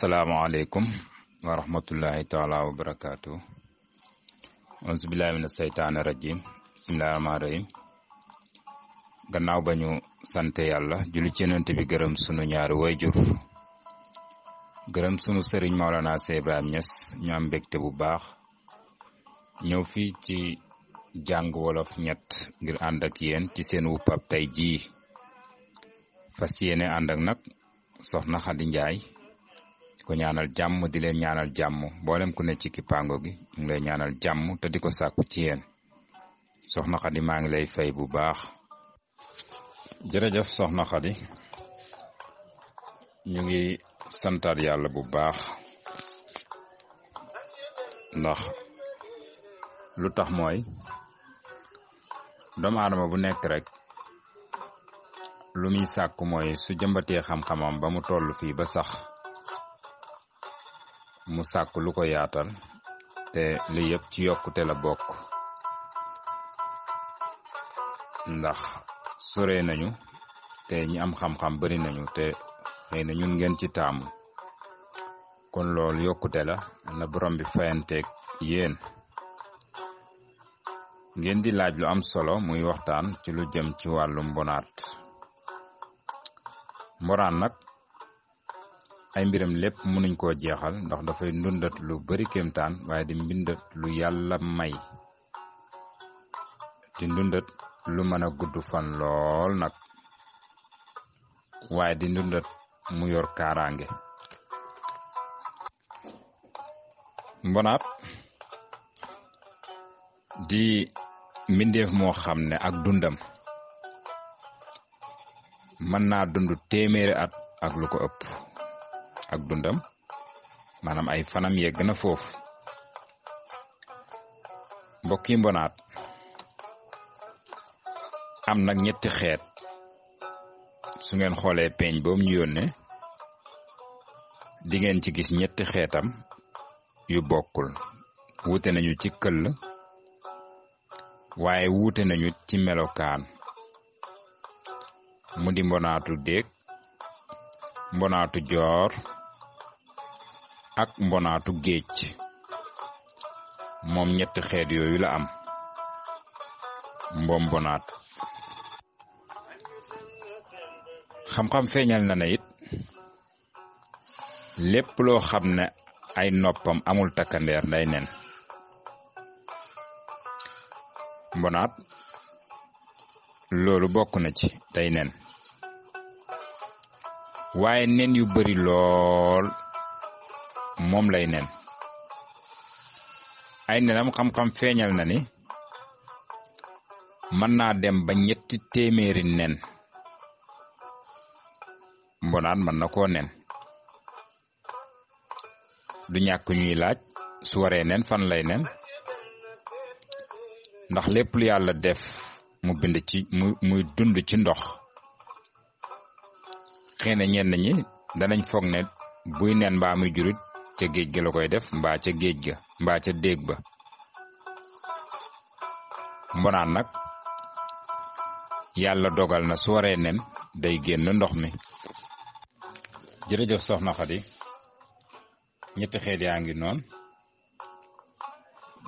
asalaamaaleykum wa rahmatullahi taala wa barakaatu. auzu billahi mina seytaani rajim. bismillahi rahmaani rahim. gannaaw ba ñu sante yàlla julli ci yonent bi gërëm sunu ñaari wayjur gërëm sunu sëriñ Maolana Cheikh Ibrahima Niass ñu am mbégte bu baax ñëw fii ci jàng wolof ñett ngir ànd ak yéen ci seen wuppab tey jii fas yéene ànd ak nag soxna Xadi Njaay ko ñaanal jàmm di leen ñaanal jàmm mboolem ku ne ci kippaango gi ñu ngi lay ñaanal jàmm te di ko sàkku ci yéen soxna Xadi maa ngi lay fay bu baax. jërëjëf soxna Xadi ñu ngi santaat yàlla bu baax ndax lu tax mooy doomu aadama bu nekk rek lu muy sàkku mooy su jëmbatee xam-xamam ba mu toll fii ba sax mu sàkk lu ko yaatal te li yëpp ci yokkute la bokk ndax sore nañu te ñi am xam-xam bari nañu te xëy na ñun ngeen ci taamu kon loolu yokkute la na borom bi fayanteeg yéen ngeen di laaj lu am solo muy waxtaan ci lu jëm ci wàllu mbonaat mboraan nag ay mbiram lépp mënuñ koo jeexal ndax dafay ndundat lu bari kéemtaan waaye di mbindat lu yàlla may di ndundat lu mën a gudd fan lool nag waaye di ndundat mu yor kaaraange mbonaat di mbindeef moo xam ne ak dundam mën naa dund téeméeri at ak lu ko ëpp ak dundam maanaam ay fanam yegg na foofu mbokki mbonaat am nag ñetti xeet su ngeen xoolee peeñ boobu ñu yónnee di ngeen ci gis ñetti xeetam yu bokkul wuute nañu ci këll waaye wuute nañu ci melokaan mu di mbonaatu déeg mbonaatu joor ak mbonaatu géej moom ñetti xeet yooyu la am mbonaat xam-xam feeñal na it lépp loo xam ne ay noppam amul takkandeer day nen mbonaat loolu bokk na ci day nen waaye nen yu bari lool moom lay nen ay nenam xam-xam feeñal na ni mën naa dem ba 300 nen mbonaat mën na koo nen du ñàkk ñuy laaj su waree nen fan lay nen ndax lépp lu yàlla def mu bind ci muy dund ci ndox xëy na ñenn ñi danañ foog ne buy nen mbaa muy jurit ca géej ga la koy def mbaa ca géej ga mbaa ca déeg ba mbonaat nag yàlla dogal na su waree nen day génn ndox mi. jërëjëf soxna Xadi ñetti xeet yaa ngi noonu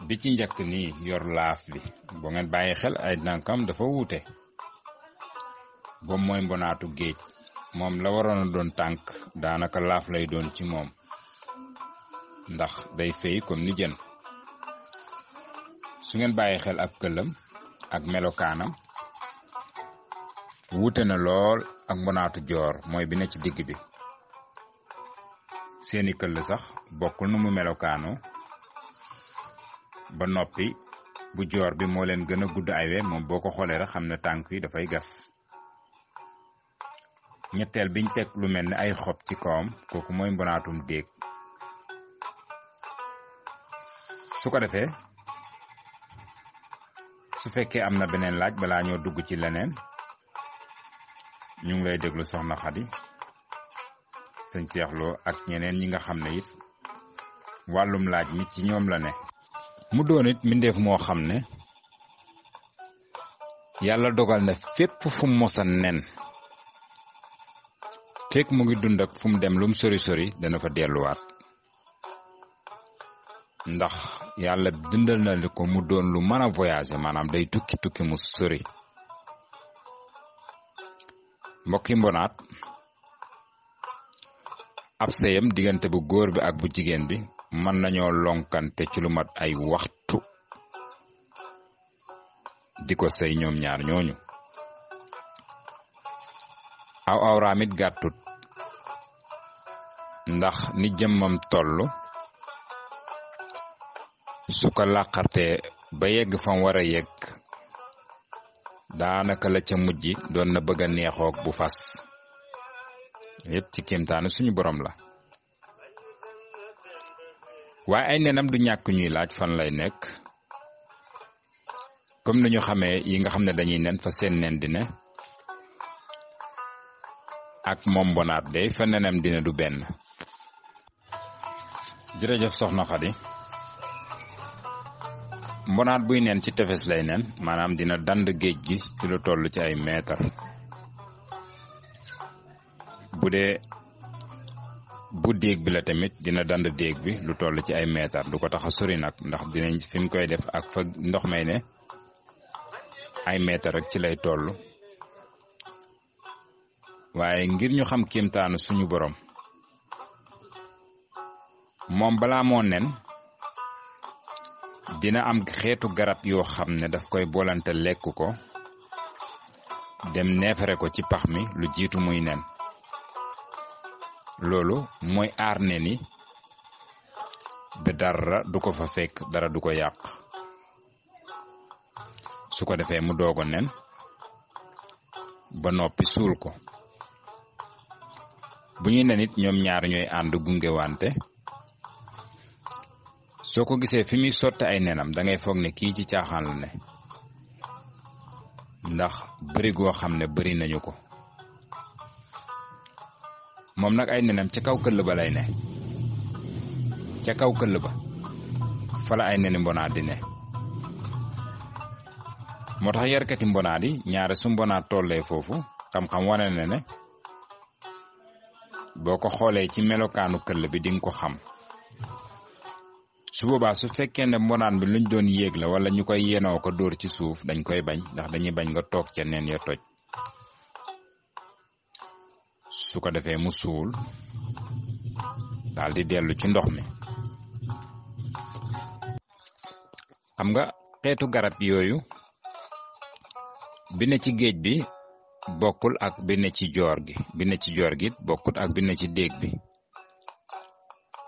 bi ci njëkk nii yor laaf bi boo ngeen bàyyi xel ay dankam dafa wuute boobu mooy mbonaatu géej moom la waroon a doon tànk daanaka laaf lay doon ci moom ndax day fay comme ni jën su ngeen bàyyi xel ak këllam ak melokaanam wuute na lool ak mbonaatu joor mooy bi ne ci digg bi seeni këll sax bokkul nu mu melokaanoo ba noppi bu joor bi moo leen gën a gudd ay we moom boo ko xoolee rek xam ne tànk yi dafay gas ñetteel biñ teg lu mel ni ay xob ci kawam kooku mooy mbonaatum déeg su ko defee su fekkee am na beneen laaj balaa ñoo dugg ci leneen ñu ngi lay déglu soxna Xadi sëñ seexloo ak ñeneen ñi nga xam ne it wàllum laaj mi ci ñoom la ne mu doon it mbindeef moo xam ne yàlla dogal na fépp fu mosa nen fekk mu ngi dund ak fu mu dem lum sori sori dana fa delluwaat ndax yàlla dindal na li ko mu doon lu mën a voyager maanaam day tukki mu sori mbokki mbonaat ab sëyam diggante bu góor bi ak bu jigéen bi mën nañoo lonkante ci lu mat ay waxtu di ko sëy ñoom ñaar ñooñu aw awraam it gàttut ndax ni jëmmam tollu su ko làqartee ba yegg fam war a yegg daanaka la ca mujj doon na bëgg a neexoog bu fas yépp ci kéemtaanu suñu borom la waaye ay nenam du ñàkk ñuy laaj fan lay nekk comme nañu xamee yi nga xam ne dañuy nen fa seen nen di ne ak moom mbonaat de fa nenam dina du benn jërëjëf soxna Xadi mbonaat buy nen ci tefes lay nen maanaam dina dand géej gi ci lu toll ci ay meetar bu dee bu déeg bi la tamit dina dand déeg bi lu toll ci ay meetar du ko tax a sori nag ndax dinañ fi mu koy def ak fa ndox may ne ay meetar rek ci lay toll waaye ngir ñu xam kéemtaanu suñu borom moom balaa moo nen dina am xeetu garab yoo xam ne daf koy bolante lekk ko dem neefere ko ci pax mi lu jiitu muy nen loolu mooy aar nen yi ba dara du ko fa fekk dara du ko yàq su ko defee mu doogo nen ba noppi suul ko bu ñuy nen it ñoom ñaar ñooy ànd gungewante soo ko gisee fi muy sotti ay nenam da ngay foog ne kii ci caaxaan la ne ndax bëri goo xam ne bëri nañu ko moom nag ay nenam ca kaw këll ba lay ne ca kaw këll ba fa la ay neni mbonaat di ne moo tax yarkati mbonaat yi ñaare su mbonaat tollee foofu xam-xam wane na ne boo ko xoolee ci melokaanu këll bi dinga ko xam su boobaa su fekkee ne mbonaat bi luñ doon yéeg la wala ñu koy yenoo ko dóor ci suuf dañ koy bañ ndax dañuy bañ nga toog ca neen ya toj su ko defee mu suul daal di dellu ci ndox mi xam nga xeetu garab yooyu bi ne ci géej bi bokkul ak bi ne ci joor gi bi ne ci joor gi bokkut ak bi ne ci déeg bi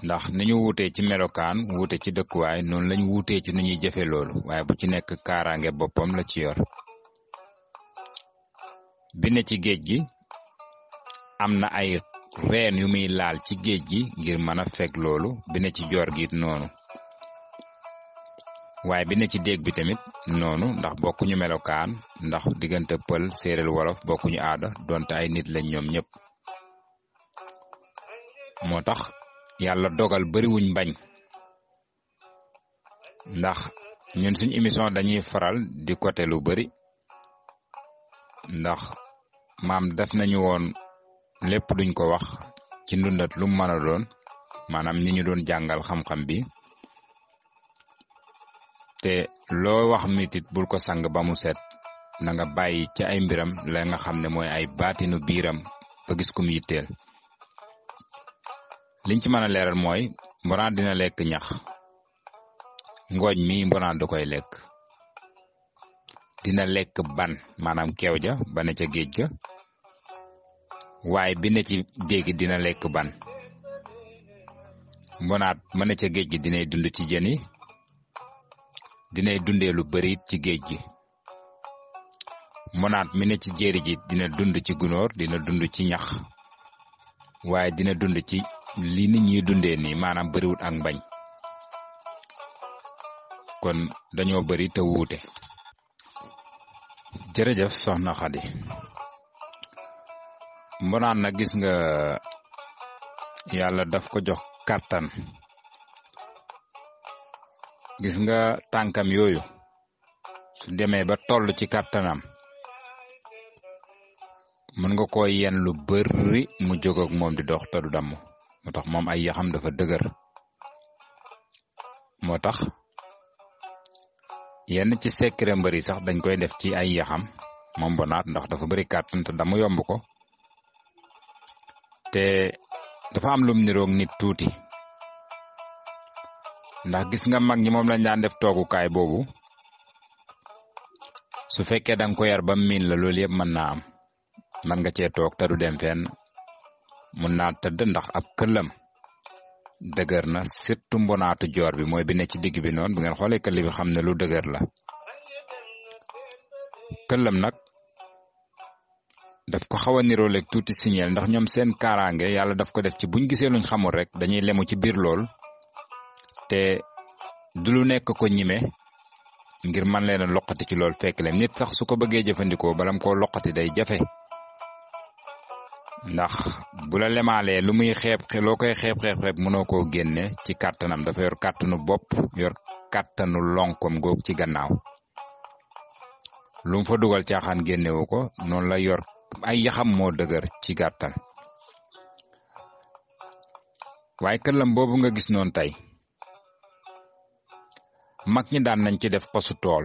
ndax ni ñu wuutee ci melokaan wuute ci dëkkuwaay noonu lañ wuutee ci nu ñuy jëfe loolu waaye bu ci nekk kaaraange boppam la ci yor bi ne ci géej gi am na ay reen yu muy laal ci géej gi ngir mën a fekk loolu bi ne ci joor gi noonu waaye bi ne ci déeg bi tamit noonu ndax bokkuñu melokaan ndax diggante pël séeréer wolof bokkuñu aada donte ay nit lañ ñoom ñëpp moo tax yàlla dogal bariwuñ bañ ndax ñun suñ émission dañuy faral di côté lu bari ndax maam def nañu woon lépp duñ ko wax ci ndundat lu mën a doon maanaam ñi ñu doon jàngal xam-xam bi te loo wax mitit bul ko sang ba mu set na nga bàyyi ci ay mbiram la nga xam ne mooy ay baatinu biiram ba gis kum yitteel liñ ci mën a leeral mooy mbonaat dina lekk ñax ngooñ mi mbonaat du koy lekk dina lekk ban maanaam keew ja ba ne ca géej ga waaye bi ne ci déegi dina lekk ban mbonaat ma ne ca géej gi dinay dund ci jën yi dinay dundee lu bari ci géej gi mbonaat mi ne ci jéeri ji dina dund ci gunóor dina dund ci ñax waaye dina dund ci li nit ñi dundee nii maanaam bariwut ak mbañ kon dañoo bari te wuute jërëjëf soxna Xadi mbonaat nag gis nga yàlla daf ko jox kàttan gis nga tànkam yooyu su demee ba toll ci kàttanam mën nga ko yenn lu bari mu jóg ak moom di dox te du damm moo tax moom ay yaxam dafa dëgër moo tax yenn ci secret mbëri sax dañ koy def ci ay yaxam moom mbonaat ndax dafa bari kàttan te damu yomb ko te dafa am lum niroog nit tuuti ndax gis nga mag ñi moom lañ daan def toogukaay boobu su fekkee danga ko yar ba miin la loolu yëpp mën naa am man nga cee toog te du dem fenn mun naa tëdd ndax ab këllam dëgër na surtout mbonaatu joor bi mooy bi ne ci digg bi noonu bu ngeen xoolee këll bi xam ne lu dëgër la këllam nag daf ko xaw a niróoleeg tuuti signeel ndax ñoom seen kaaraange yàlla daf ko def ci buñ gisee luñ xamul rek dañuy lemu ci biir lool te du lu nekk ko ñime ngir man leen a loqati ci lool fekk leen nit sax su ko bëggee jëfandikoo balam koo loqati day jafe ndax bu la lemaalee lu muy loo koy xeeb mënoo koo génne ci kàttanam dafa yor kàttanu bopp yor kàttanu lonkom goog ci gannaaw lu mu fa dugal caaxaan génnewu ko noonu la yor ay yaxam moo dëgër ci gàttal waaye këllam boobu nga gis noonu tey mag ñi daan nañ ci def posu tool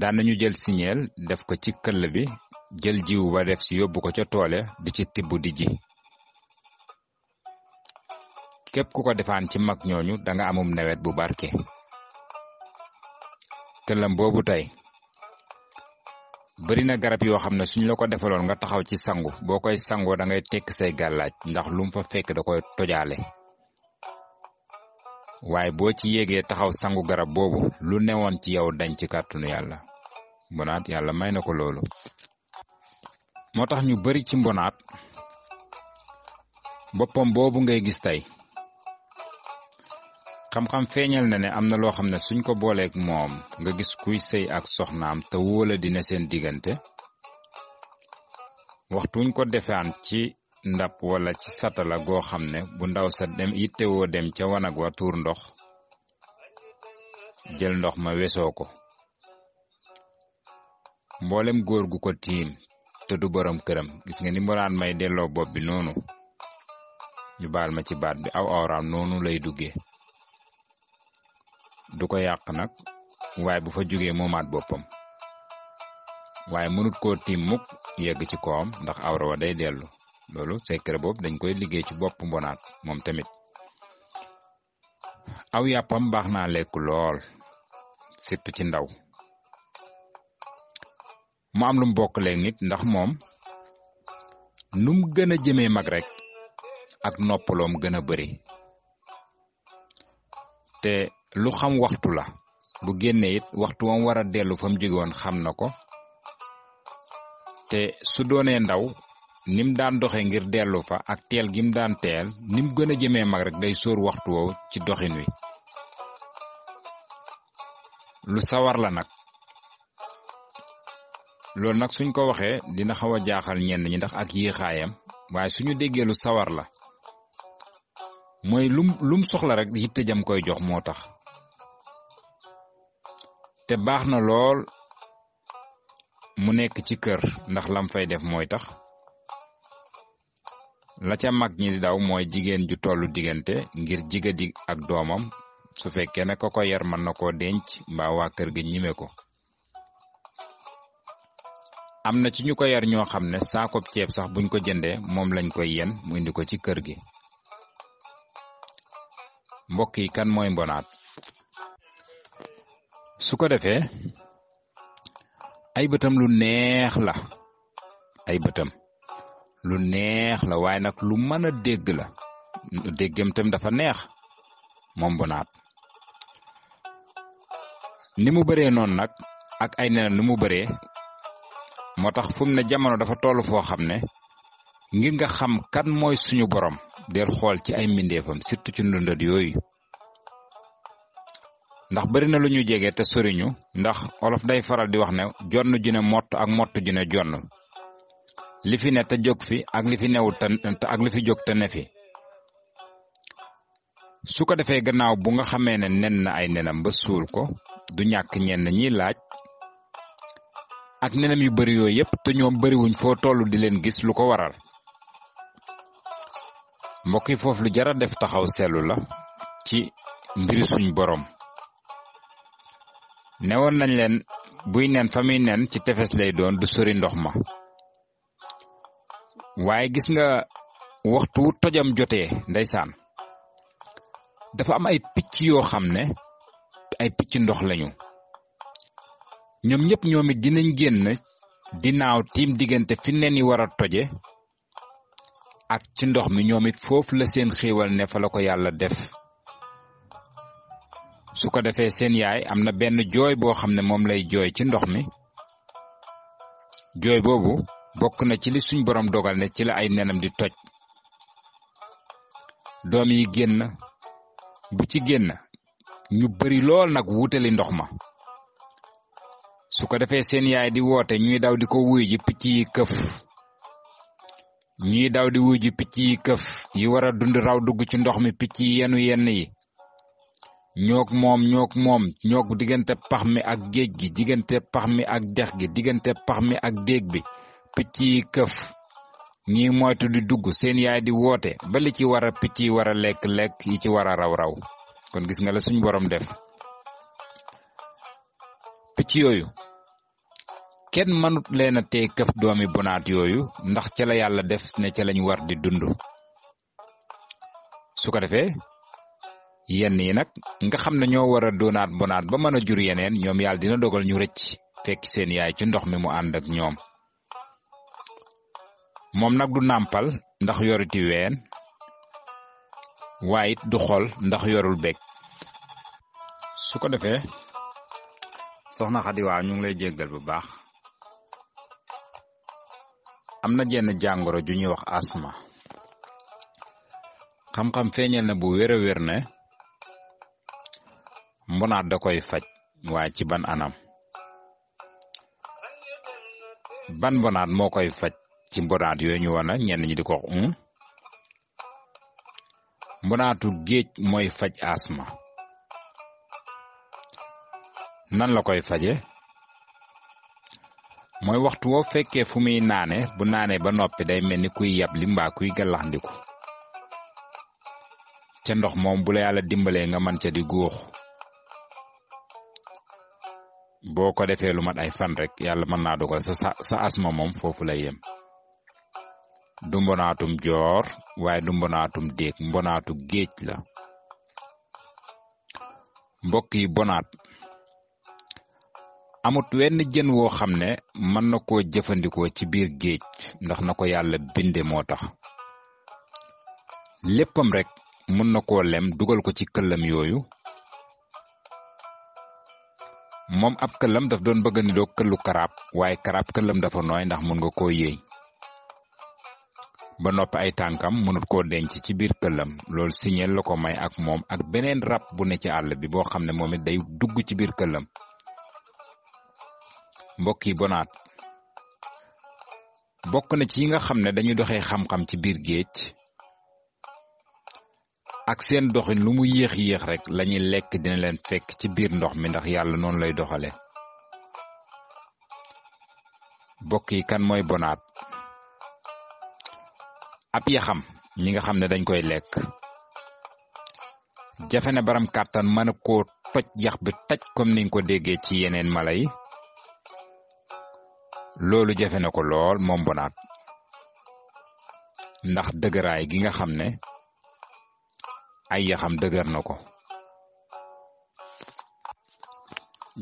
daan nañu jël signeel def ko ci këll bi jël jiwu ba def si yóbbu ko ca toole di ci tibb di ji képp ku ko defaan ci mag ñooñu danga amum nawet bu barke këllam boobu tey bari na garab yoo xam ne suñ la ko defaloon nga taxaw ci sangu boo koy sangoo da ngay tekk say gàllaaj ndax lu mu fa fekk da koy tojaale waaye boo ci yéegee taxaw sangu garab boobu lu newoon ci yow dañ ci kàttanu yàlla mbonaat yàlla may na ko loolu moo tax ñu bari ci mbonaat boppam boobu ngay gis tey xam-xam feeñal na ne am na loo xam ne suñ ko booleeg moom nga gis kuy sëy ak soxnaam te wóola dina seen diggante waxtuñ ko defaan ci ndab wala ci satala goo xam ne bu ndaw sa dem yittewoo dem ca wanag wa tuur ndox jël ndox ma wesoo ko mboolem góor gu ko tiim te du borom këram gis nga ni mbonaat may delloo bopp bi noonu ñu baal ma ci baat bi aw awraam noonu lay duggee du ko yàq nag waaye bu fa jógee moomaat boppam waaye mënut koo tiim mukk yegg ci kawam ndax awra wa day dellu loolu secret boobu dañ koy liggéey ci bopp mbonaat moom tamit aw yàppam baax naa lekk lool surtout ci ndaw mu am lu mu bokk léegi nit ndax moom num gën a jëmee mag rek ak noppaloom gën a bari te lu xam waxtu la bu génnee it waxtu wam war a dellu fa mu jóge woon xam na ko te su doonee ndaw nim daan doxe ngir dellu fa ak teel gim daan teel nim gën a jëmee mag rek day sóor waxtu woowu ci doxin wi lu sawar la nag loolu nag suñ ko waxee dina xaw a jaaxal ñenn ñi ndax ak yéexaayam waaye suñu déggee lu sawar la mooy lum soxla rek yitte jam koy jox moo tax te baax na lool mu nekk ci kër ndax lam fay def mooy tax la ca mag ñi di daw mooy jigéen ju tollu diggante ngir jigadi ak doomam su fekkee ne ko yar mën na koo denc mbaa waa kër gi ñime ko am na ci ñu ko yar ñoo xam ne saakob ceeb sax buñ ko jëndee moom lañ koy yen mu indi ko ci kër gi mbokk yi kan mooy mbonaat su ko defee ay bëtam lu neex la ay bëtam lu neex la waaye nag lu mën a dégg la déggam tam dafa neex moom mbonaat ni mu bëree noonu nag ak ay nenam ni mu bëree moo tax fu mu ne jamono dafa toll foo xam ne ngir nga xam kan mooy suñu borom del xool ci ay mbindeefam surtout ci ndëndët yooyu ndax bari na lu ñu jege te soriñu ndax olof day faral di wax ne jonn ju ne mott ak mott ju ne jonn li fi ne te jóg fi ak li fi newul te ak li fi jóg te ne fi su ko defee gannaaw bu nga xamee ne nen na ay nenam ba suul ko du ñàkk ñenn ñi laaj ak nenam yu bari yooyu yépp te ñoom bariwuñ foo tollu di leen gis lu ko waral mbokk yi foofu lu jara def taxaw seetlu la ci mbiri suñ borom newoon nañ leen buy nen fa muy nen ci tefes lay doon du sori ndox ma waaye gis nga waxtu tojam jotee ndeysaan dafa am ay picc yoo xam ne ay picc ndox lañu ñoom ñëpp ñoom it dinañ génn di naaw tiim diggante fi nen yi war a toje ak ci ndox mi ñoom it foofu la seen xéewal ne fa la ko yàlla def su ko defee seen yaay am na benn jooy boo xam ne moom lay jooy ci ndox mi jooy boobu bokk na ci li suñ borom dogal ne ci la ay nenam di toj doom yi génn bu ci génn ñu bari lool nag wutali ndox ma su ko defee seen yaay di woote ñuy daw di ko wuy ji picc yi këf ñuy daw di wuy ji picc yi këf yi war a dund raw dugg ci ndox mi picc yi yenn yi ñook moom diggante pax mi ak géej gi diggante pax mi ak dex gi diggante pax mi ak déeg bi picc yi këf ñi moytu di dugg seen yaay di woote ba li ci war a picc yi war a lekk yi ci war a raw kon gis nga la suñ borom def picc yooyu kenn mënut leen a tee këf doomi bonaat yooyu ndax ca la yàlla def ne ca lañ war di dund su ko defee yenn yi nag nga xam ne ñoo war a doonaat bonaat ba mën a jur yeneen ñoom yàlla dina dogal ñu rëcc fekk seen yaay ci ndox mi mu ànd ak ñoom moom nag du nàmpal ndax yoriti ween waaye it du xol ndax yorul bekk su ko defee soxna Xadi waaw ñu ngi lay jéggal bu baax am na jenn jàngoro ju ñuy wax asma xam-xam feeñal na bu wér a wér ne mbonaat da koy faj waaye ci ban anam ban mbonaat moo koy faj ci mbonaat yooyu ñu wana ñenn ñi di ko wax mbonaatu géej mooy faj asma nan la koy faje mooy waxtu woo fekkee fu muy naane bu naanee ba noppi day mel ni kuy yabli mbaa kuy gallaxndiku ca ndox moom bu la yàlla dimbalee nga mën ca di góox boo ko defee lu mat ay fan rek yàlla mën naa dogal sa asma moom foofu lay yem du mbonaatum joor waaye du mbonaatum déeg mbonaatu géej la mbokk yi bonaat amut wenn jën woo xam ne mën na koo jëfandikoo ci biir géej ndax na ko yàlla binde moo tax léppam rek mën na koo lem dugal ko ci këllam yooyu moom ab këllam daf doon bëgg ni doo këllu karaab waaye karaab këllam dafa nooy ndax mën nga koo yéey ba noppi ay tànkam mënut koo denc ci biir këllam loolu signeel la ko may ak moom ak beneen rab bu ne ci àll bi boo xam ne moom it day dugg ci biir këllam mbokk yi bonaat bokk na ci yi nga xam ne dañu doxee xam-xam ci biir géej ak seen doxin lu mu yéex rek lañuy lekk dina leen fekk ci biir ndox mi ndax yàlla noonu lay doxale mbokk yi kan mooy bonaat ab yaxam ñi nga xam ne dañ koy lekk jafe na baram kàttan mën a koo toj yax bi taj comme niñ ko déggee ci yeneen mala yi loolu jafe na ko lool moom bonaat ndax dëgëraay gi nga xam ne ay yaxam dëgër na ko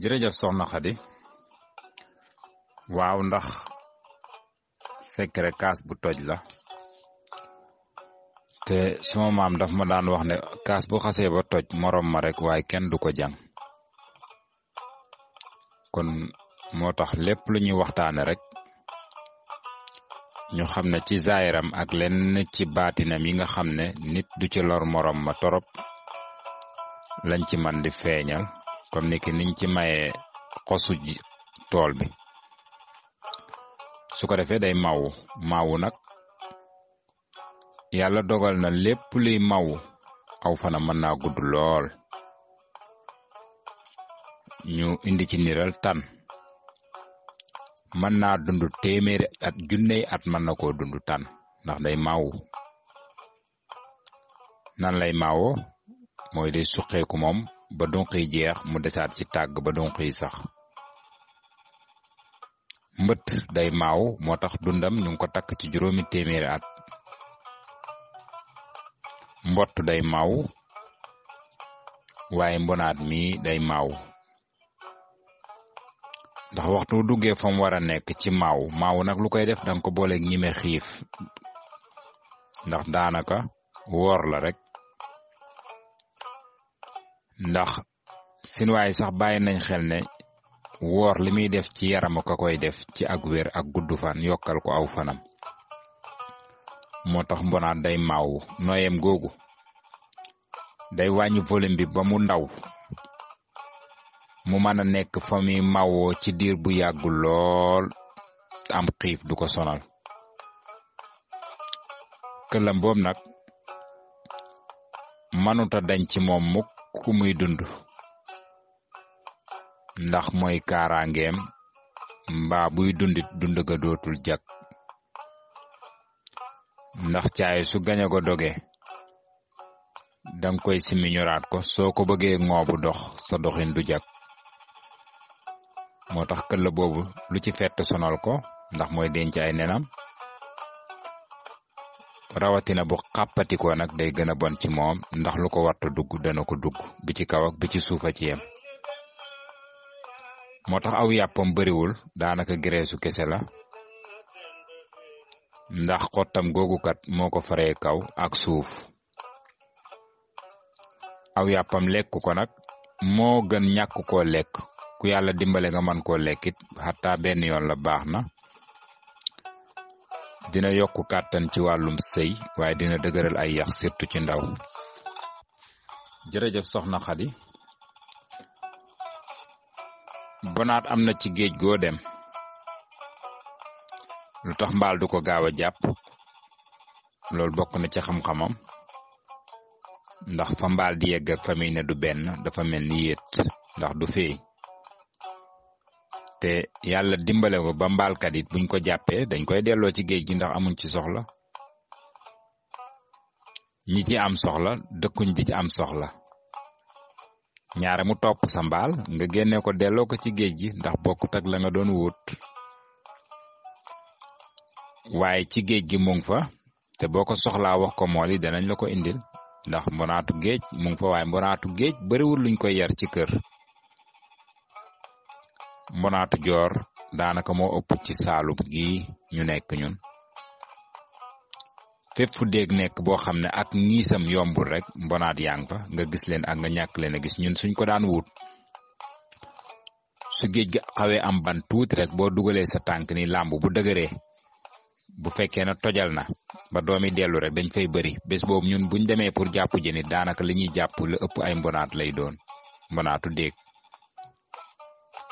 jërëjëf soxna Xadi waaw ndax secret kaas bu toj la te suma maam daf ma daan wax ne kaas bu xasee ba toj morom ma rek waaye kenn du ko jàng kon moo tax lépp lu ñuy waxtaane rek ñu xam ne ci zaayiram ak lenn ci baatinam yi nga xam ne nit du ci lor morom ma torop lañ ci man di feeñal comme ni ki niñ ci mayee xosu tool bi su ko defee day mawu nag yàlla dogal na lépp luy mawu aw fana mën naa gudd lool ñu indi ci niral tan mën naa dund téeméeri at junney at mën na koo dund tan ndax day maawu. nan lay maawoo mooy day suqeeku moom ba dunq yi jeex mu desaat ci tàgg ba dunq yi sax. mbët day maaw moo tax dundam ñu ngi ko takk ci juróomi téeméeri at. mbott day maaw waaye mbonaat mi day maaw ndax waxtu duggee fa mu war a nekk ci maaw nag lu koy def danga ko booleeg ñime xiif ndax daanaka woor la rek. ndax sinuwaay sax bàyyi nañ xel ne woor li muy def ci yaram ka koy def ci ak wér ak gudd fan yokkal ko aw fanam. moo tax mbonaat day maaw noyem googu day wàññi volume bi ba mu ndaw mu mën a nekk fa muy mawoo ci diir bu yàgg lool am xiif du ko sonal. këlam boobu nag mënuta dañ ci moom mukk ku muy dund ndax mooy kaaraangeem mbaa buy dundit dund ga dootul jag. ndax caay su gañe ko doge danga koy simi ñoraat ko soo ko bëggee ngoobu dox sa doxin du jag. moo tax këll boobu lu ci fett sonal ko ndax mooy denc ay nenam. rawatina bu xàppatikoo nag day gën a bon ci moom ndax lu ko warta dugg dana ko dugg bi ci kaw ak bi ci suufa ci yem. moo tax aw yàppam bariwul daanaka gereesu kese la ndax xottam googu kat moo ko faree kaw ak suuf. aw yàppam lekk ko nag moo gën ñàkk koo lekk ku yàlla dimbale nga man koo lekkit xataa benn yoon la baax na. dina yokk kàttan ci wàllum sëy waaye dina dëgëral ay yax surtout ci ndaw. jërëjëf soxna Xadi. bonaat am na ci géej goo dem. lu tax mbaal du ko gaaw a jàpp loolu bokk na ci xam-xamam ndax fa mbaal di yegg ak fa muy ne du benn dafa mel ni yéet ndax du feey. te yàlla dimbale ko ba mbaalkat it buñ ko jàppee dañ koy delloo ci géej gi ndax amuñ ci soxla. ñi ci am soxla dëkkuñ di ci am soxla. ñaare mu topp sa mbaal nga génne ko delloo ko ci géej gi ndax bokkut ak la nga doon wut. waaye ci géej gi mu ngi fa te boo ko soxlaa wax ko mool yi danañ la ko indil ndax mbonaatu géej mu ngi fa waaye mbonaatu géej bariwul luñ koy yar ci kër. mbonaatu joor daanaka moo ëpp ci saalum gi ñu nekk ñun. fépp fu dégg nekk boo xam ne ak ngiisam yombul rek mbonaat yaa ngi fa nga gis leen ak nga ñàkk leen a gis ñun suñ ko daan wut. su géej gi xawee am ban tuuti rek boo dugalee sa tànk ni làmb bu dëgëree bu fekkee na tojal na ba doomi dellu rek dañ fay bëri bés boobu ñun buñ demee pour jàpp jëni daanaka li ñuy jàpp la ëpp ay mbonaat lay doon mbonaatu déeg.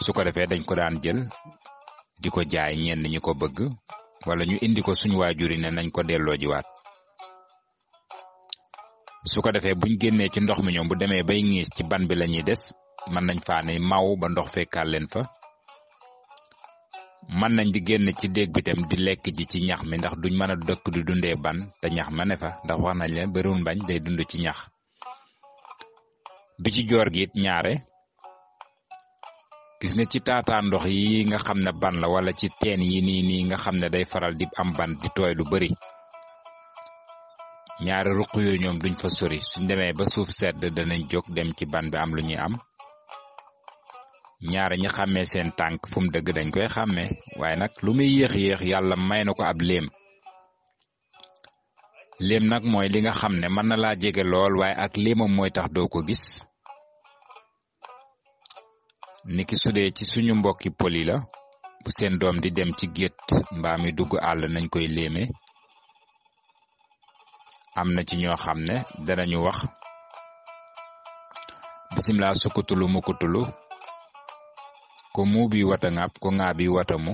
su ko defee dañ ko daan jël di ko jaay ñenn ñi ko bëgg wala ñu indi ko suñu waajur yi ne nañ ko delloo jiwaat. su ko defee buñ génnee ci ndox mi ñoom bu demee bay ngiis ci ban bi lañuy des mën nañ faa ne maw ba ndox fekkaal leen fa. mën nañ di génn ci déeg bi tam di lekk ji ci ñax mi ndax duñ mën a dëkk di dundee ban te ñax ma ne fa ndax wax nañ leen bariwul bañ day dund ci ñax. bi ci joor gi it ñaare gis nga ci taataan ndox yi nga xam ne ban la wala ci teen yi nii nga xam ne day faral di am ban di tooy lu bari. ñaari ruq yooyu ñoom duñ fa sori suñ demee ba suuf sedd danañ jóg dem ci ban bi am lu ñuy am. ñaare ñi xàmmee seen tànk fu mu dëgg dañ koy xàmmee waaye nag lu muy yéex yàlla may na ko ab léem. léem nag mooy li nga xam ne mën na laa jege lool waaye ak léemam mooy tax doo ko gis. niki sudee ci suñu mbokki poli la bu seen doom di dem ci gétt mbaa mi dugg àll nañ koy léeme. am na ci ñoo xam ne danañu wax bisimilah sukutulu mukutulu ko muubi wata ngab ko ngaabi watamu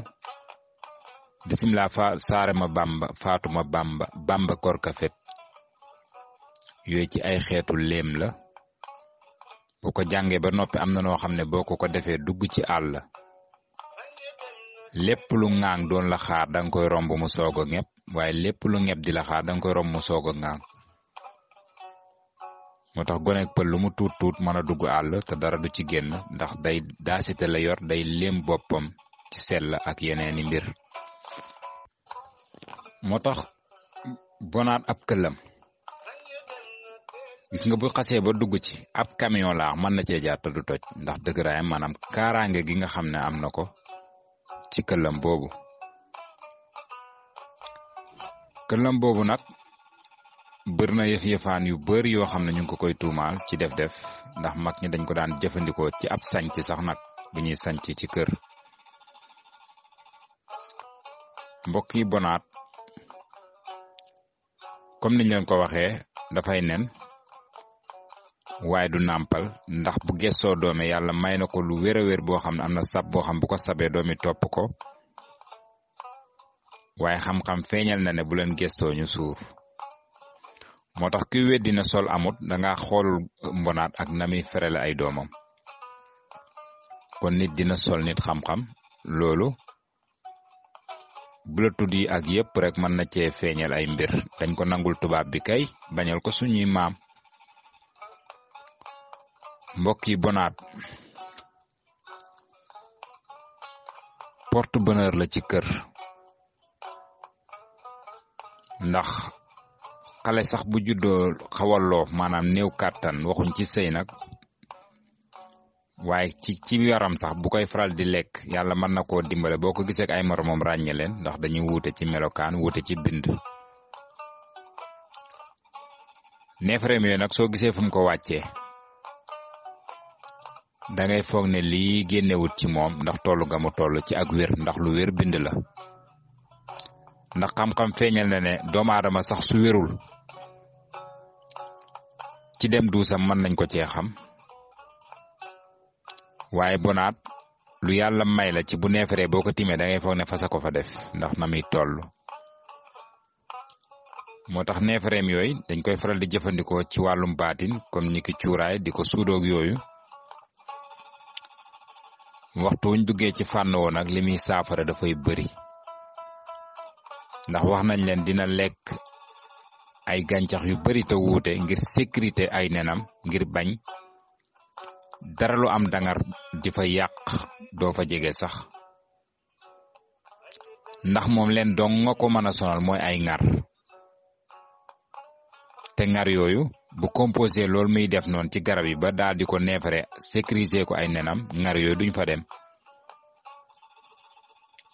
bisimilah fa saarema bamba faatuma bamba korka fet yooyu ci ay xeetu léem la. boo ko jàngee ba noppi am na noo xam ne boo ko defee dugg ci àll lépp lu ŋaang doon la xaar danga koy romb mu soog a ñepp waaye lépp lu ñepp di la xaar danga koy romb mu soog a ŋaang moo tax gonek pël lu mu tuut tuut mën a dugg àll te dara du ci génn ndax day daasite la yor day léem boppam ci sell ak yeneeni mbir moo tax bonaat ab këllam gis nga bu xasee ba dugg ci ab camion laax mën na cee jaar te du toj ndax dëgëraayam maanaam kaaraange gi nga xam ne am na ko ci këllam boobu nag bër na yëf-yëfaan yu bari yoo xam ne ñu ngi ko koy tuumaal ci def-def ndax mag ñi dañ ko daan jëfandikoo ci ab sanc sax nag bu ñuy sanc ci kër mbokk yi bonaat comme niñ leen ko waxee dafay nen waaye du nàmpal ndax bu gessoo doome yàlla may na ko lu wér a wér boo xam ne am na sab boo xam bu ko sabee doomi topp ko waaye xam-xam feeñal na ne bu leen gestoo ñu suur moo tax kuy weddi na sol amut danga xoolul mbonaat ak na muy ferale ay doomam kon nit dina sol nit xam-xam loolu bu la tudd yi ak yépp rek mën na cee feeñal ay mbir dañ ko nangul tubaab bi kay bañal ko suñuy maam mbokk yi bonaat porte bonheur la ci kër ndax xale sax bu juddoo xawal loof maanaam néew kàttan waxuñ ci sëy nag waaye ci yaram sax bu koy faral di lekk yàlla mën na koo dimbale boo ko gisee ak ay moromam ràññe leen ndax dañuy wuute ci melokaan wuute ci bind neefareem yooyu nag soo gisee fu mu ko wàccee dangay foog ne lii génnewut ci moom ndax tollu ga mu toll ci ak wér ndax lu wér bind la ndax xam-xam feeñal na ne doomu aadama sax su wérul ci dem duusam mën nañ ko cee xam waaye bonaat lu yàlla may la ci bu neefaree boo ko timee dangay foog ne fasa ko fa def ndax na muy toll moo tax neefareem yooyu dañ koy faral di jëfandikoo ci wàllum baatin comme ni ki cuuraay di ko suudoog yooyu waxtu wuñ duggee ci fànn woo nag li muy saafara dafay bëri ndax wax nañ leen dina lekk ay gàncax yu bari te wuute ngir sécurité ay nenam ngir bañ dara lu am dangar di fa yàq doo fa jege sax ndax moom leen dong nga ko mën a sonal mooy ay ŋar te ŋar yooyu bu composé loolu muy def noonu ci garab yi ba daal di ko neefare sécuriser ko ay nenam ŋar yooyu duñ fa dem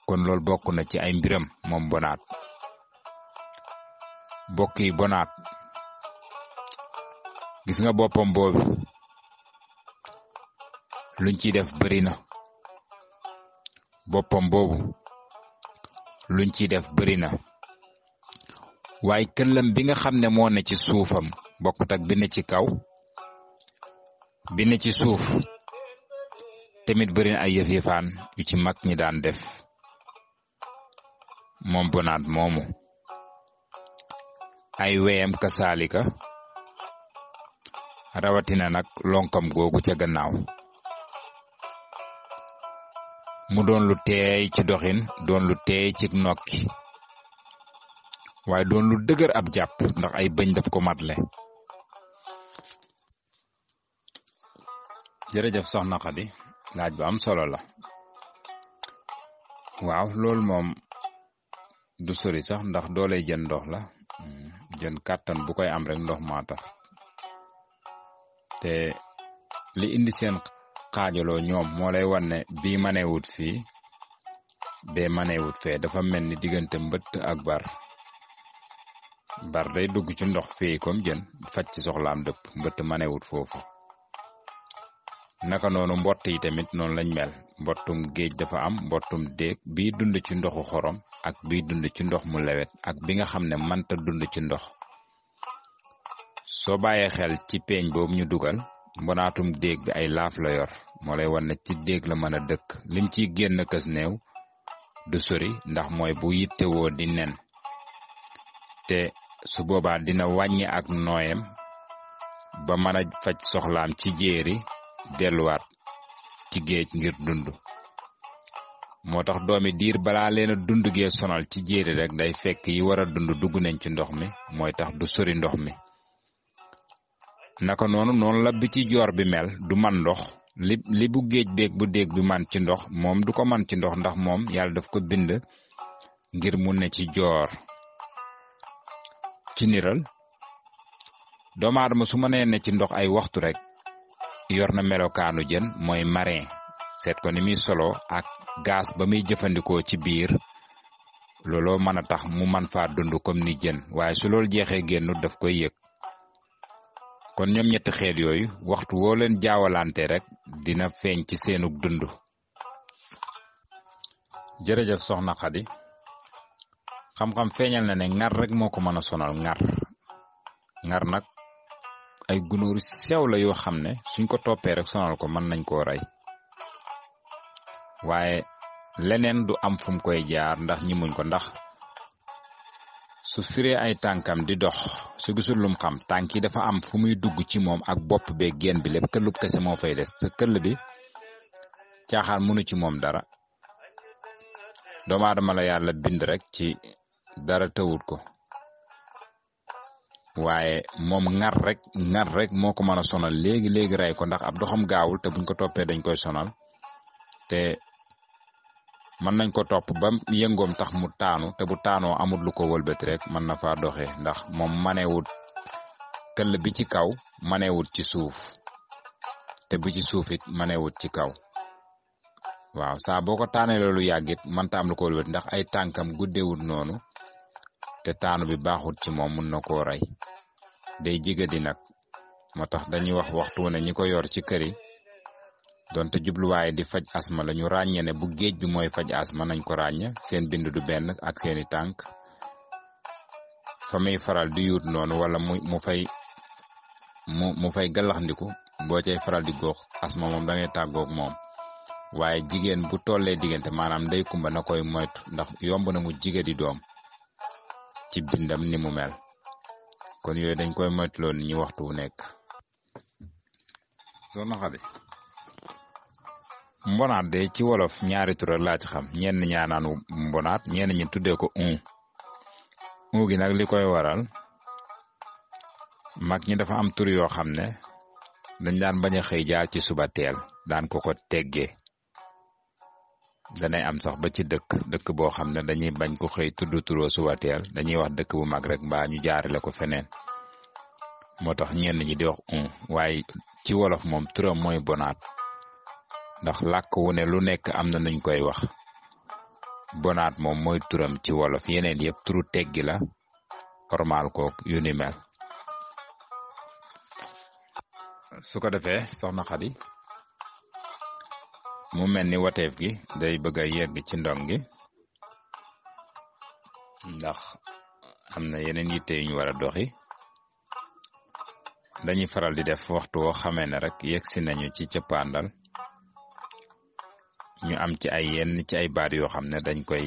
kon loolu bokk na ci ay mbiram moom bonaat bokk yi bonaat gis nga boppam boobu luñ ciy def bari na boppam boobu luñ ciy def bari na waaye këllam bi nga xam ne moo ne ci suufam bokkut ak bi ne ci kaw bi ne ci suuf tamit bari na ay yëf-yëfaan yu ci mag ñi daan def moom bonaat moomu ay weyam kasaalika rawatina nag lonkam googu ca gannaaw mu doon lu teey ci doxin doon lu teey ci nokki waaye doon lu dëgër ab jàpp ndax ay bëñ daf ko matle jërëjëf soxna Xadi laaj bu am solo la waaw loolu moom du sori sax ndax dooley jën ndox la jën kàttan bu koy am rek ndox maa tax te li indi seen xaajaloo ñoom moo lay wan ne bii manewut fii bee manewut fee dafa mel ni diggante mbëtt ak bar day dugg ci ndox fii comme jën faj ci soxlaam dëpp mbëtt manewut foofu naka noonu mbott yi tamit noonu lañ mel mbottum géej dafa am mbottum déeg bii dund ci ndoxu xorom ak bii dund ci ndox mu lewet ak bi nga xam ne mënta dund ci ndox soo bàyyee xel ci peeñ boobu ñu dugal mbonaatum déeg bi ay laaf la yor moo lay wan ne ci déeg la mën a dëkk lim ciy génn kës néew du sori ndax mooy bu yittewoo di nen te su boobaa dina wàññi ak nooyam ba mën a faj soxlaam ci jéeri delluwaat ci géej ngir dund moo tax doomi diir balaa leen a dund gee sonal ci jéeri rek day fekk yi war a dund dugg nañ ci ndox mi mooy tax du sori ndox mi. naka noonu la bi ci joor bi mel du man ndox li bu géej beeg bu déeg bi man ci ndox moom du ko man ci ndox ndax moom yàlla daf ko bind ngir mu ne ci joor. ci niral doomu aadama su ma nee ne ci ndox ay waxtu rek yor na melokaanu jën mooy marin seet ko ni muy solo ak gaz ba muy jëfandikoo ci biir looloo mën a tax mu man faa dund comme ni jën waaye su loolu jeexee génn daf koy yëg. kon ñoom ñetti xeet yooyu waxtu woo leen jaawalante rek dina feeñ ci seenug dund. jërëjëf soxna Xadi xam-xam feeñal na ne ngar rek moo ko mën a sonal ngar nag ay gunóor sew la yoo xam ne suñ ko toppee rek sonal ko mën nañ koo rey waaye leneen du am fu mu koy jaar ndax ñi muñ ko ndax su firee ay tànkam di dox su gisul lum xam tànk yi dafa am fu muy dugg ci moom ak bopp bee génn bi lépp këllub kese moo fay des te këll bi caaxaan mënu ci moom dara. doomu aadama la yàlla bind rek ci dara tawut ko waaye moom ngar rek moo ko mën a sonal léegi rey ko ndax ab doxam gaawul te buñ ko toppee dañ koy sonal te mën nañ ko topp ba yëngoom tax mu taanu te bu taanoo amul lu ko wëlbati rek mën na faa doxee ndax moom manewut këll bi ci kaw manewut ci suuf te bu ci suuf it manewut ci kaw. waaw saa boo ko taanee loolu yàggit mënta am lu ko wëlbati ndax ay tànkam guddewut noonu te taanu bi baaxut ci moom mun na koo rey day jigadi nag moo tax dañuy wax waxtu ne ñi ko yor ci kër yi donte jubluwaaye di faj asma la ñu ràññee ne bu géej bi mooy faj asma nañ ko ràññe seen bind du benn ak seeni tànk fa muy faral di yuut noonu wala mu fay gallaxndiku boo cay faral di góox asma moom da ngay tàggoog moom waaye jigéen bu tollee diggante maanaam ndey kumba na koy moytu ndax yomb na mu jigadi doom ci bindam ni mu mel kon yooyu dañ koy moytuloo ni ñu waxtu wu nekk. Soxna Xadi mbonaat de ci wolof ñaari tur laa ci xam ñenn ñaanaan mbonaat ñenn ñi tuddee ko gi nag li koy waral mag ñi dafa am tur yoo xam ne dañ daan bañ a xëy jaar ci suba teel daan ko teggee danay am sax ba ci dëkk boo xam ne dañuy bañ ko xëy tudd turoo suba teel dañuy wax dëkk bu mag rek mbaa ñu jaarale ko feneen moo tax ñenn ñi di wax waaye ci wolof moom turam mooy bonaat ndax làkk wu ne lu nekk am na nuñ koy wax bonaat moom mooy turam ci wolof yeneen yëpp turu teggi la ormal kook yu ni mel. su ko defee soxna Xadi mu mel ni wateef gi day bëgg a yegg ci ndong gi ndax am na yeneen yitte yu ñu war a doxi dañuy faral di def waxtu woo xamee ne rek yegg si nañu ci cëppaandal ñu am ci ay yenn ci ay baat yoo xam ne dañ koy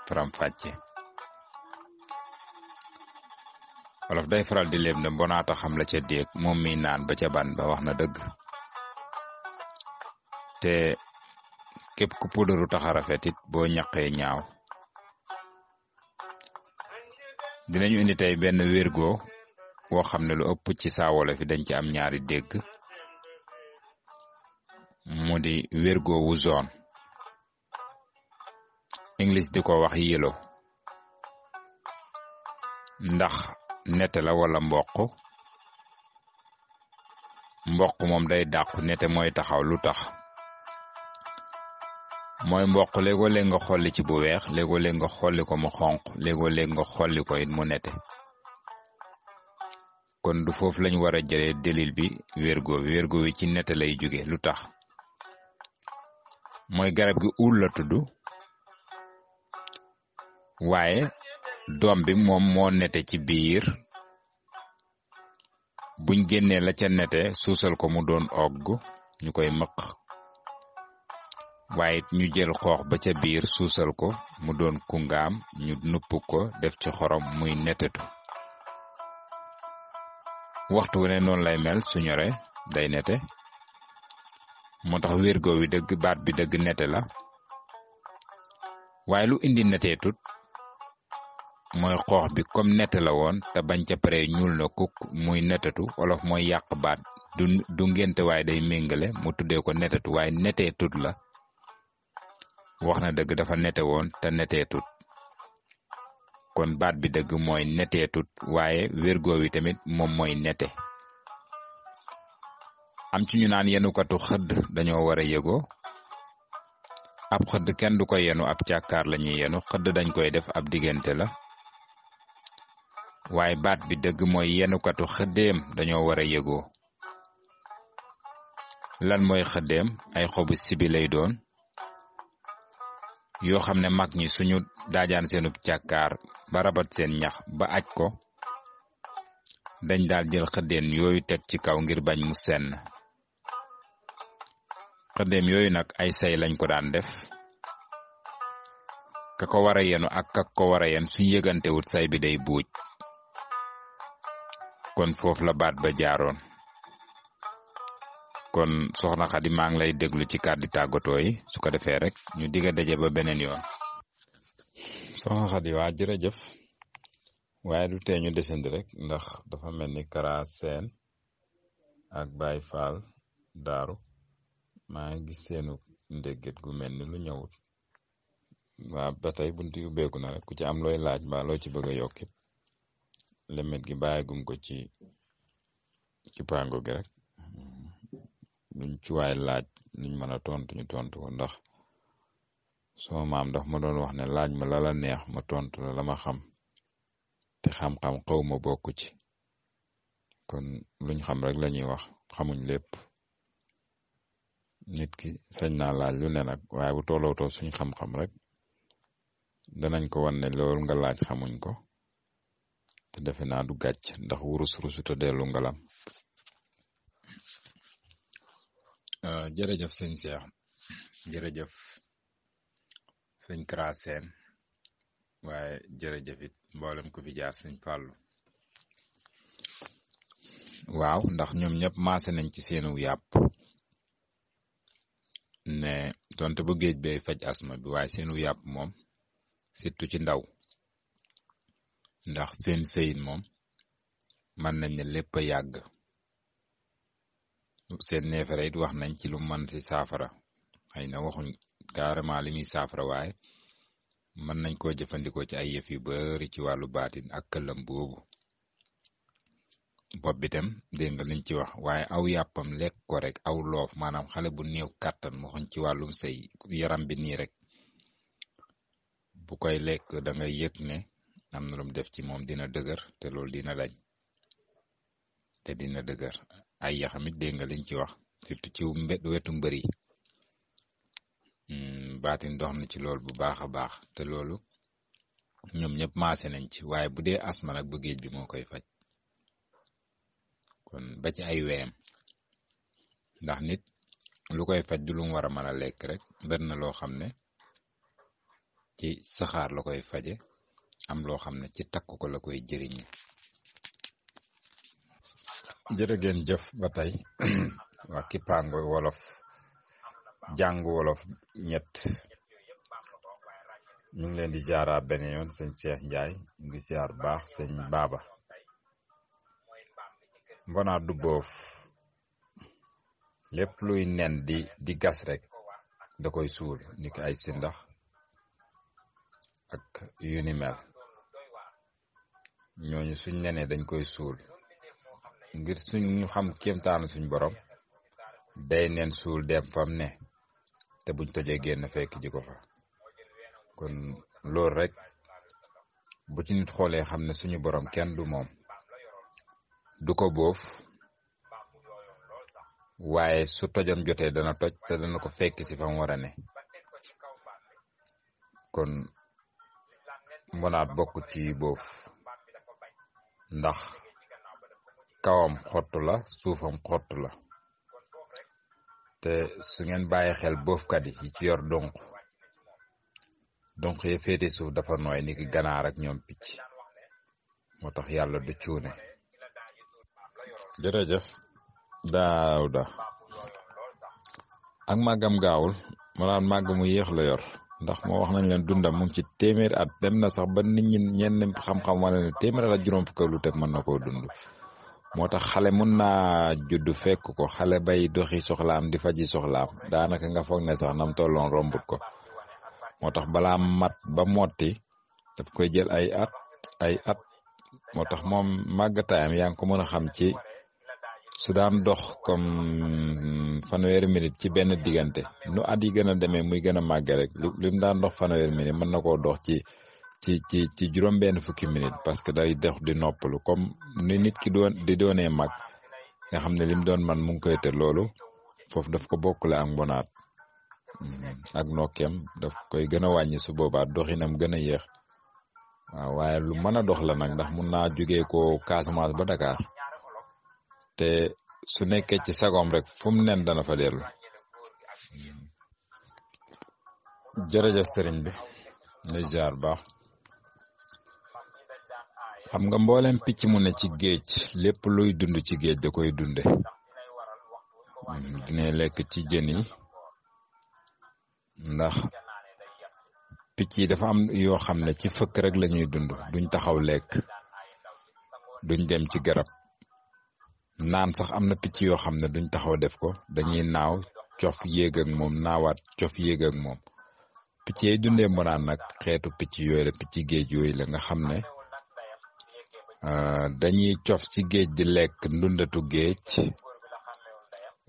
faram-fàcce. wolof day faral di léeb ne mbonaata xam la ca déeg moom mi naan ba ca ban ba wax na dëgg te képp ku puudaru taxa rafet it boo ñaqee ñaaw. dinañu indi tey benn wérgoo woo xam ne lu ëpp ci saa wolof yi dañ ci am ñaari dégg mu di wérgoo wu zone English di ko wax yellow ndax nete la wala mboq moom day dàqu nete mooy taxaw lu tax mooy mboq léegoo-léeg nga xolli ci bu weex léegoo-léeg nga xolli ko mu xonq léegoo-léeg nga xolli ko it mu nete kon du foofu lañ war a jëlee delil bi wérgo wi ci nete lay jóge lu tax mooy garab gi uul la tudd waaye doom bi moom moo nete ci biir buñ génnee la ca nete suusal ko mu doon ogg ñu koy mëq waaye ñu jël xoox ba ca biir suusal ko mu doon kungaam ñu nupp ko def ci xorom muy netetu waxtu wu ne noonu lay mel su ñore day nete moo tax wérgo wi dëgg baat bi dëgg nete la waaye lu indi netee tut mooy xoox bi comme nette la woon te bañ ca pare ñuul na kuk muy netatu olof mooy yàq baat du ngénte waaye day méngale mu tuddee ko netatu waaye netee tut la wax na dëgg dafa nete woon te netee tut kon baat bi dëgg mooy netee tut waaye wérgoo wi tamit moom mooy nete am ci ñu naan yenukatu xëdd dañoo war a yëgoo ab xëdd kenn du ko yenu ab càkkaar lañuy yenu xëdd dañ koy def ab diggante la waaye baat bi dëgg mooy yenukatu xëddeem dañoo war a yëgoo lan mooy xëddeem ay xobu sibi lay doon yoo xam ne mag ñi suñu daajaan seenub càkkaar ba rabat seen ñax ba aj ko dañ daal jël xëddeen yooyu teg ci kaw ngir bañ mu senn xëddeem yooyu nag ay say lañ ko daan def ka ko war a yenu ak ka ko war a yen suñ yëgantewut say bi day buuj kon foofu la baat ba jaaroon kon soxna Xadi maa ngi lay déglu ci kàddu tàggatoo yi su ko defee rek ñu digga daje ba beneen yoon. soxna Xadi waa jërëjëf waaye du tee ñu desandi rek ndax dafa mel ni Kara Seen ak Baay Faal Daaru maa ngi gis seenu ndégget gu mel ni lu ñëwut waa ba tey buntu ubbeeku na rek ku ci am looy laaj mbaa loo ci bëgg a yokkit lemet gi bàyyigum ko ci pango gi rek luñ ci waay laaj luñ mën a tontu ñu tontu ko ndax sama maam daf ma doon wax ne laaj ma la neex ma tontu la ma xam te xam-xam xaw ma bokku ci kon luñ xam rek lañuy wax xamuñ lépp nit ki sañ naa laaj lu ne nag waaye bu tollootoo suñ xam-xam rek danañ ko wan ne loolu nga laaj xamuñ ko te defe naa du gàcc ndax wurus rusuta dellu ngalam. jërëjëf sëñ Cheikh jërëjëf sëñ Kara Seen waaye jërëjëf it mboolem ku fi jaar sëñ Fàllu waaw ndax ñoom ñëpp maase nañ ci seenu yàpp ne donte bu géej bay faj asma bi waaye seenu yàpp moom surtout ci ndaw ndax seen sëyin moom mën nañ ne lépp a yàgg seen neefere it wax nañ ci lu mën ci saafara xëy na waxuñ carrément li muy saafara waaye mën nañ koo jëfandikoo ci ay yëf yu bari ci wàllu baatin ak këllam boobu bopp bi tam dégg nga liñ ci wax waaye aw yàppam lekk ko rek aw loof maanaam xale bu néew kàttan waxuñ ci wàllum sëy yaram bi nii rek bu koy lekk da ngay yëg ne am na lu mu def ci moom dina dëgër te loolu dina dañ te dina dëgër ay yaxamit dégg nga liñ ci wax surtout ci wetu mbër yi baatin dox na ci loolu bu baax a baax te loolu ñoom ñëpp maase nañ ci waaye bu dee asma nag bu géej bi moo koy faj kon ba ci ay weyam ndax nit lu koy faj du lu mu war a mën a lekk rek bari na loo xam ne ci saxaar la koy faje am loo xam ne ci takk ko la koy jëriñe jërëgeen jëf ba tey waa Kippaango wolof jàng wolof ñett ñu ngi leen di jaara beneen yoon sëñ Cheikh Ndiaye ñu ngi jaar baax sëñ Baba mbonaa du boof lépp luy nen di gas rek da koy suul niki ay sindax ak yu ni mel ñooñu suñ nenee dañ koy suul ngir suñ ñu xam kéemtaanu suñ borom day neen suul dem fam ne te buñ tojee génn fekk ji ko fa kon loolu rek bu ci nit xoolee xam ne suñu borom kenn du moom du ko boof waaye su tojam jotee dana toj te dana ko fekk si fa mu war a ne kon mbonaat bokk ci boof ndax kawam xottu la suufam xottu la te su ngeen bàyyi xel boofkat yi ci yor donc ye féete suuf dafa nooy ni ki ganaar ak ñoom picc moo tax yàlla du cuune jërëjëf Daawda ak màggam gaawul ma naan màgg mu yéex la yor ndax moo wax nañ leen dundam mu ngi ci téeméeri at dem na sax ba nit ñi ñenn xam-xam wane ne téeméeri at ak juróom fukk lu teg mën na koo dund moo tax xale mun naa judd fekk ko xale bay doxi soxlaam di faji soxlaam daanaka nga foog ne sax nam tolloon rombut ko moo tax balaa mat ba motti daf koy jël ay at moo tax moom màggataayam yaa ngi ko mën a xam ci su daan dox comme fanweeri minute ci benn diggante nu at yi gën a demee muy gën a màgge rek li mu daan dox fanweeri minute mën na koo dox ci juróom benn fukki minute parce que day dox di noppalu comme ni nit ki doonee mag nga xam ne lim doon man mu ngi koy te loolu foofu daf ko bokkule ak mbonaat ak nokkeem daf koy gën a wàññi su boobaa doxinam gën a yéex waaw waaye lu mën a dox la nag ndax mun naa jógee ko Casamance ba Dakar te su nekkee ci sagoom rek fu mu nen dana fa dellu. jërëjëf sëriñ bi ngay jaar baax xam nga mboolem picc mu ne ci géej lépp luy dund ci géej da koy dunde dina lekk ci jën yi ndax picc yi dafa am yoo xam ne ci fëkk rek lañuy dund duñ taxaw lekk duñ dem ci garab naan sax am na picc yoo xam ne duñ taxaw def ko dañuy naaw cof yéeg ak moom naawaat cof yéeg ak moom picc yi dundee mbonaan nag xeetu picc yooyu la picc géej yooyu la nga xam ne dañuy cof ci géej di lekk ndundatu géej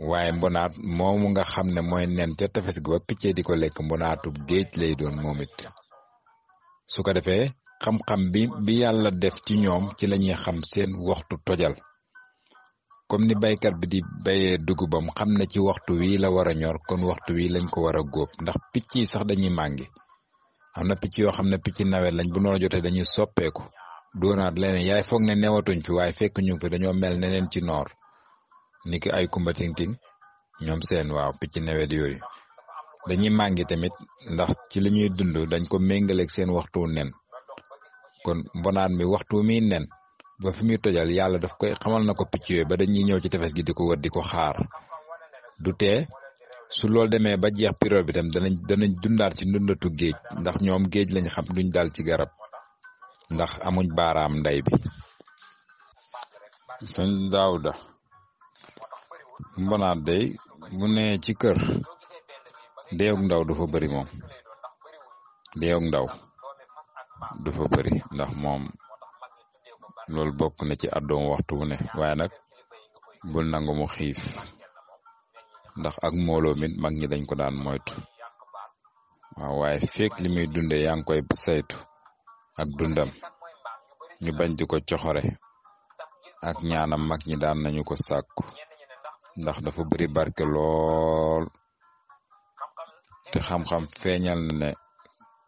waaye mbonaat moomu nga xam ne mooy nen ca tefes gi ba picc di ko lekk mbonaatub géej lay doon moom it su ko defee xam-xam bi yàlla def ci ñoom ci lañuy xam seen waxtu tojal comme ni baykat bi di bayee dugubam xam ne ci waxtu wi la war a ñor kon waxtu wi lañ ko war a góob ndax picc yi sax dañuy màngi am na picc yoo xam ne picc nawet lañ bu noor jotee dañuy soppeeku doonaat leneen yaay foog ne newatuñ fi waaye fekk ñu fi dañoo mel neneen ci noor niki ay kumba ting-ting ñoom seen waaw picc nawet yooyu dañuy màngi tamit ndax ci li ñuy dund dañ ko méngaleeg seen waxtu nen kon mbonaat mi waxtu mi nen ba fi muy tojal yàlla daf koy xamal na ko picc yooyu ba dañuy ñëw ci tefes gi di ko wër di ko xaar du tee su loolu demee ba jeex période bi tam danañ dundaat ci ndundatu géej ndax ñoom géej lañ xam duñ dal ci garab ndax amuñ baaraam nday bi. sëñ Daawda mbonaat day bu ne ci kër deewug ndaw du fa bëri moom deewug ndaw du fa bëri ndax moom loolu bokk na ci àddoom waxtu wu ne waaye nag bul nangu mu xiif ndax ak mbooloo mit mag ñi dañ ko daan moytu waaw waaye fekk li muy dunde yaa ngi koy saytu ak dundam ñu bañ di ko coxore ak ñaanam mag ñi daan nañu ko sàkku ndax dafa bëri barke lool te xam-xam feeñal na ne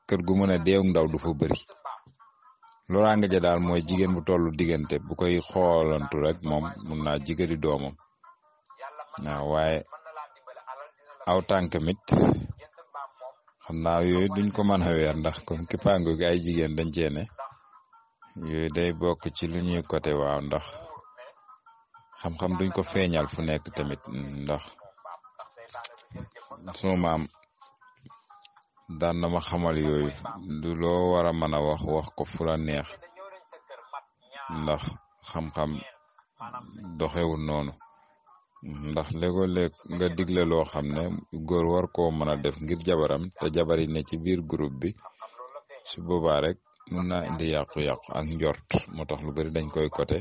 kër gu mën a deewu ndaw du fa bëri loraange ja daal mooy jigéen bu tollu diggante bu koy xoolantu rek moom mun naa jigéen doomam waaw waaye aw tànk mit xam naa yooyu duñ ko mën a weer ndax comme kippaangu gi ay jigéen dañ cee ne yooyu day bokk ci lu ñuy côté waaw ndax xam-xam duñ ko feeñal fu nekk tamit ndax suma maam daan na ma xamal yooyu du loo war a mën a wax ko fu la neex ndax xam-xam doxewul noonu ndax léegoo-léeg nga digle loo xam ne góor war koo mën a def ngir jabaram te jabar yi ne ci biir groupe bi su boobaa rek mun naa indi yàqu-yàqu ak njort moo tax lu bari dañ koy côté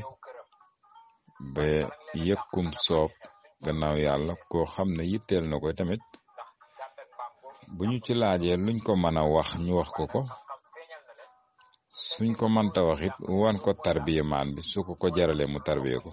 ba yëkkum soob gannaaw yàlla koo xam ne yitteel na ko tamit bu ñu ci laajee luñ ko mën a wax ñu wax ko suñ ko mënta wax it wan ko tarbiya maan bi su ko jaralee mu tarbiya ko